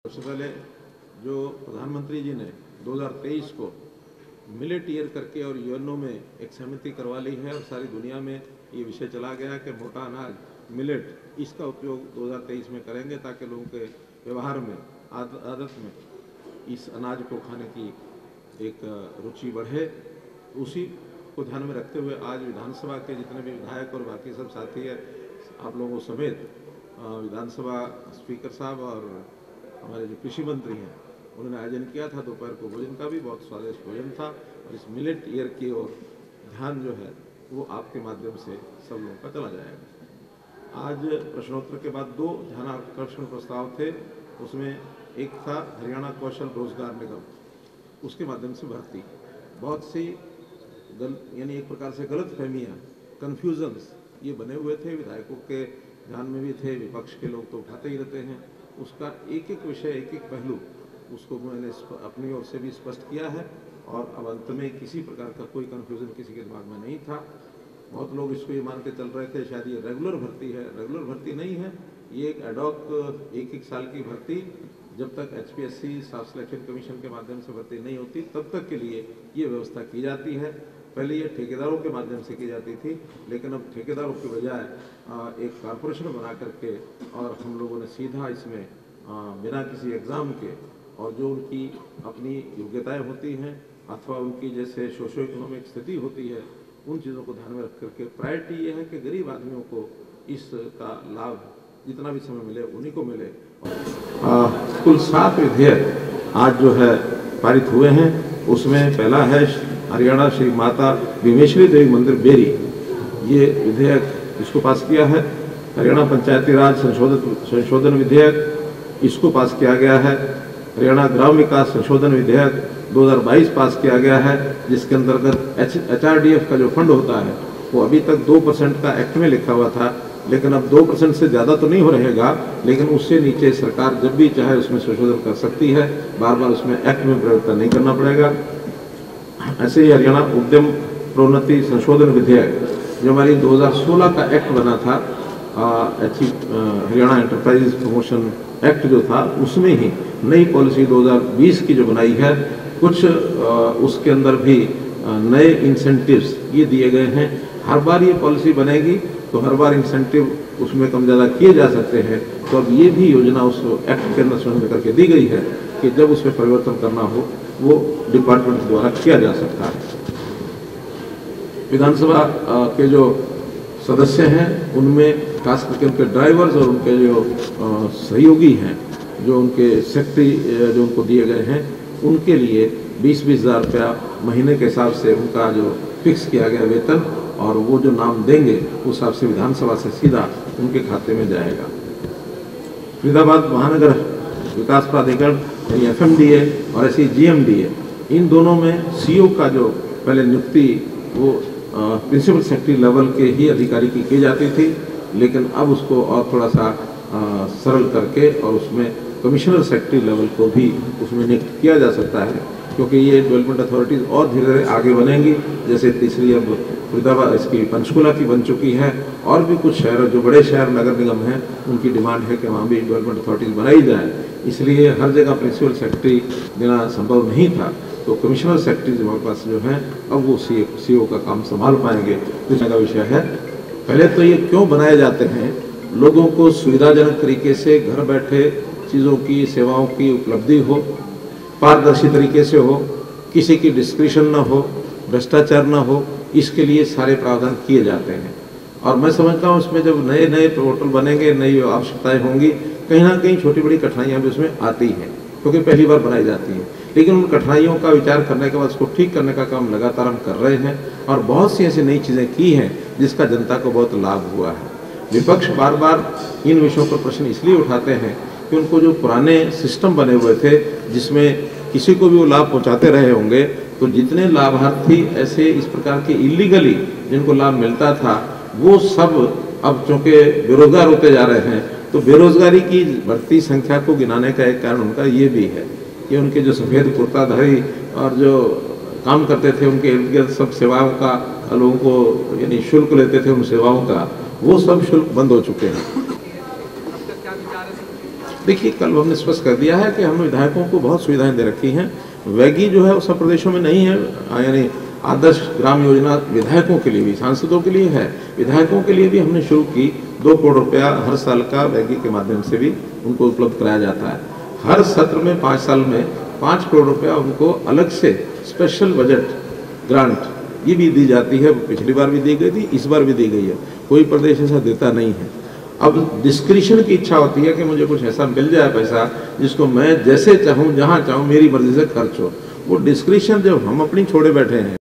सबसे पहले जो प्रधानमंत्री जी ने 2023 को मिलेट ईयर करके और यूएनओ में एक सहमति करवा ली है और सारी दुनिया में ये विषय चला गया कि मोटा अनाज मिलेट इसका उपयोग 2023 में करेंगे ताकि लोगों के व्यवहार में आदत में इस अनाज को खाने की एक रुचि बढ़े। उसी को ध्यान में रखते हुए आज विधानसभा के जितने भी विधायक और बाकी सब साथी है आप लोगों समेत विधानसभा स्पीकर साहब और हमारे जो कृषि मंत्री हैं उन्होंने आयोजन किया था। दोपहर को भोजन का भी बहुत स्वादिष्ट भोजन था और इस मिलेट ईयर की ओर ध्यान जो है वो आपके माध्यम से सब लोगों का चला जाएगा। आज प्रश्नोत्तर के बाद 2 ध्यानाकर्षण प्रस्ताव थे। उसमें एक था हरियाणा कौशल रोजगार निगम, उसके माध्यम से भर्ती बहुत सी यानी एक प्रकार से गलत फहमियाँ कन्फ्यूजन्स ये बने हुए थे, विधायकों के ध्यान में भी थे, विपक्ष के लोग तो उठाते ही रहते हैं। उसका एक एक विषय एक एक पहलू उसको मैंने अपनी ओर से भी स्पष्ट किया है और अब अंत में किसी प्रकार का कोई कन्फ्यूजन किसी के दिमाग में नहीं था। बहुत लोग इसको ये मान के चल रहे थे शायद ये रेगुलर भर्ती है, रेगुलर भर्ती नहीं है, ये एक एडॉक एक साल की भर्ती जब तक HPSC स्टाफ सिलेक्शन कमीशन के माध्यम से भर्ती नहीं होती तब तक के लिए ये व्यवस्था की जाती है। पहले ये ठेकेदारों के माध्यम से की जाती थी, लेकिन अब ठेकेदारों के बजाय एक कॉरपोरेशन बना करके और हम लोगों ने सीधा इसमें बिना किसी एग्ज़ाम के और जो उनकी अपनी योग्यताएं होती हैं अथवा उनकी जैसे सोशो इकोनॉमिक स्थिति होती है उन चीज़ों को ध्यान में रख करके प्रायोरिटी ये है कि गरीब आदमियों को इसका लाभ जितना भी समय मिले उन्हीं को मिले। कुल 7 विधेयक आज जो है पारित हुए हैं। उसमें पहला है हरियाणा श्री माता भीमेश्वरी देवी मंदिर बेरी, ये विधेयक इसको पास किया है। हरियाणा पंचायती राज संशोधन विधेयक इसको पास किया गया है। हरियाणा ग्राम विकास संशोधन विधेयक 2022 पास किया गया है, जिसके अंतर्गत HRDF का जो फंड होता है वो अभी तक 2% का एक्ट में लिखा हुआ था, लेकिन अब 2% से ज़्यादा तो नहीं हो रहेगा, लेकिन उससे नीचे सरकार जब भी चाहे उसमें संशोधन कर सकती है, बार बार उसमें एक्ट में परिवर्तन नहीं करना पड़ेगा। ऐसे ही हरियाणा उद्यम प्रोन्नति संशोधन विधेयक जो हमारी 2016 का एक्ट बना था, हरियाणा एंटरप्राइज प्रमोशन एक्ट जो था उसमें ही नई पॉलिसी 2020 की जो बनाई है, कुछ उसके अंदर भी नए इंसेंटिव्स ये दिए गए हैं। हर बार ये पॉलिसी बनेगी तो हर बार इंसेंटिव उसमें कम ज़्यादा किए जा सकते हैं, तो अब ये भी योजना उस एक्ट के अंदर संशोधन करके दी गई है कि जब उसमें परिवर्तन करना हो वो डिपार्टमेंट द्वारा किया जा सकता है। विधानसभा के जो सदस्य हैं उनमें खास करके उनके ड्राइवर्स और उनके जो सहयोगी हैं, जो उनके सेक्रेटरी जो उनको दिए गए हैं, उनके लिए 20-20 हज़ार रुपया महीने के हिसाब से उनका जो फिक्स किया गया वेतन और वो जो नाम देंगे उस हिसाब से विधानसभा से सीधा उनके खाते में जाएगा। फरीदाबाद महानगर विकास प्राधिकरण यानी FMDA और ऐसे GMDA, इन दोनों में CO का जो पहले नियुक्ति वो प्रिंसिपल सेक्रेटरी लेवल के ही अधिकारी की जाती थी, लेकिन अब उसको और थोड़ा सा सरल करके और उसमें कमिश्नर सेक्रेटरी लेवल को भी उसमें नियुक्त किया जा सकता है, क्योंकि ये डेवलपमेंट अथॉरिटीज़ और धीरे धीरे आगे बनेंगी। जैसे तीसरी अब फरीदाबाद इसकी पंचकुला की बन चुकी है और भी कुछ शहर जो बड़े शहर नगर निगम हैं उनकी डिमांड है कि वहाँ भी डेवलपमेंट अथॉरिटीज़ बनाई जाए, इसलिए हर जगह प्रिंसिपल सेक्रेटरी देना संभव नहीं था, तो कमिश्नर सेक्रेटरी हमारे पास जो हैं अब वो CO का काम संभाल पाएंगे। दूसरा विषय है, पहले तो ये क्यों बनाए जाते हैं, लोगों को सुविधाजनक तरीके से घर बैठे चीज़ों की सेवाओं की उपलब्धि हो, पारदर्शी तरीके से हो, किसी की डिस्क्रिप्शन ना हो, भ्रष्टाचार ना हो, इसके लिए सारे प्रावधान किए जाते हैं। और मैं समझता हूँ इसमें जब नए नए पोर्टल बनेंगे, नई आवश्यकताएं होंगी, कहीं ना कहीं छोटी बड़ी कठिनाइयाँ भी उसमें आती हैं, क्योंकि पहली बार बनाई जाती हैं, लेकिन उन कठिनाइयों का विचार करने के बाद उसको ठीक करने का काम लगातार हम कर रहे हैं और बहुत सी ऐसी नई चीज़ें की हैं जिसका जनता को बहुत लाभ हुआ है। विपक्ष बार बार इन विषयों पर प्रश्न इसलिए उठाते हैं कि उनको जो पुराने सिस्टम बने हुए थे जिसमें किसी को भी वो लाभ पहुंचाते रहे होंगे, तो जितने लाभार्थी ऐसे इस प्रकार के इलीगली जिनको लाभ मिलता था वो सब अब चूँकि बेरोजगार होते जा रहे हैं, तो बेरोजगारी की बढ़ती संख्या को गिनाने का एक कारण उनका ये भी है कि उनके जो सफ़ेद कुर्ताधारी और जो काम करते थे उनके इर्द गिर्द सब सेवाओं का लोगों को यानी शुल्क लेते थे उन सेवाओं का, वो सब शुल्क बंद हो चुके हैं। देखिए, कल हमने स्पष्ट कर दिया है कि हम विधायकों को बहुत सुविधाएं दे रखी हैं। वैगी जो है वो सब प्रदेशों में नहीं है, यानी आदर्श ग्राम योजना विधायकों के लिए भी, सांसदों के लिए है, विधायकों के लिए भी हमने शुरू की। 2 करोड़ रुपया हर साल का वैगी के माध्यम से भी उनको उपलब्ध कराया जाता है। हर सत्र में 5 साल में 5 करोड़ रुपया उनको अलग से स्पेशल बजट ग्रांट ये भी दी जाती है। पिछली बार भी दी गई थी, इस बार भी दी गई है। कोई प्रदेश ऐसा देता नहीं है। अब डिस्क्रिशन की इच्छा होती है कि मुझे कुछ ऐसा मिल जाए पैसा जिसको मैं जैसे चाहूँ, जहाँ चाहूँ, मेरी मर्जी से खर्च हो। वो डिस्क्रिशन जब हम अपनी छोड़े बैठे हैं